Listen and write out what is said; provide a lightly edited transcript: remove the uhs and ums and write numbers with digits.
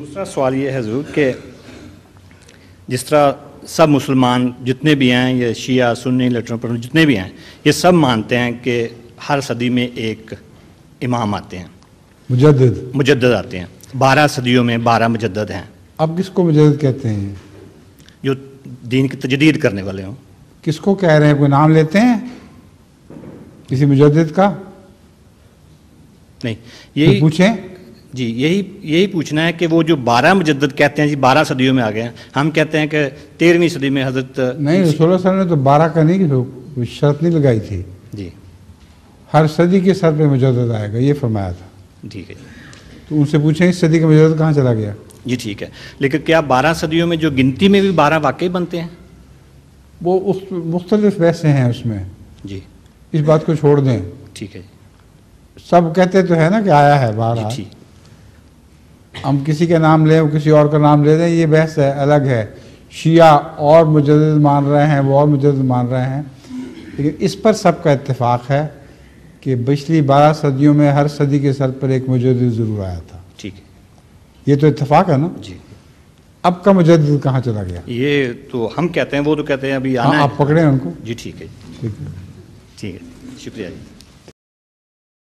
दूसरा सवाल ये है ज़रूर कि जिस तरह सब मुसलमान जितने भी हैं, ये शिया सुन्नी लटरम जितने भी हैं, ये सब मानते हैं कि हर सदी में एक इमाम आते हैं, मुजद्दद आते हैं। 12 सदियों में 12 मुजद्दद हैं। अब किसको मुजद्दद कहते हैं? जो दीन की तजदीद करने वाले हों। किसको कह रहे हैं? कोई नाम लेते हैं किसी मुजद्दिद का? नहीं, यही पूछें जी, यही पूछना है कि वो जो 12 मुजद्दद कहते हैं जी 12 सदियों में आ गए हैं, हम कहते हैं कि 13वीं सदी में हजरत नहीं, रसूलुल्लाह सल्लल्लाहु अलैहि वसल्लम ने तो 12 का नहीं शर्त नहीं लगाई थी जी, हर सदी के सर पे मुजद्दद आएगा, ये फरमाया था। ठीक है, तो उनसे पूछें इस सदी का मुजद्दद कहाँ चला गया? जी ठीक है, लेकिन क्या 12 सदियों में जो गिनती में भी 12 वाकई बनते हैं? वो उस मुख्तलिफ वैसे हैं उसमें जी, इस बात को छोड़ दें। ठीक है, सब कहते तो है ना कि आया है 12। ठीक, हम किसी का नाम लें, किसी और का नाम ले दें, ये बहस है, अलग है। शिया और मुजद्दिद मान रहे हैं, वो और मुजद्दिद मान रहे हैं, लेकिन इस पर सबका इत्तेफाक है कि पिछली 12 सदियों में हर सदी के सर पर एक मुजद्दिद ज़रूर आया था। ठीक है, ये तो इत्तेफाक है ना जी। अब का मुजद्दिद कहाँ चला गया? ये तो हम कहते हैं, वो तो कहते हैं अभी आना है। आप पकड़ें उनको। जी ठीक है, ठीक है, ठीक है, शुक्रिया जी।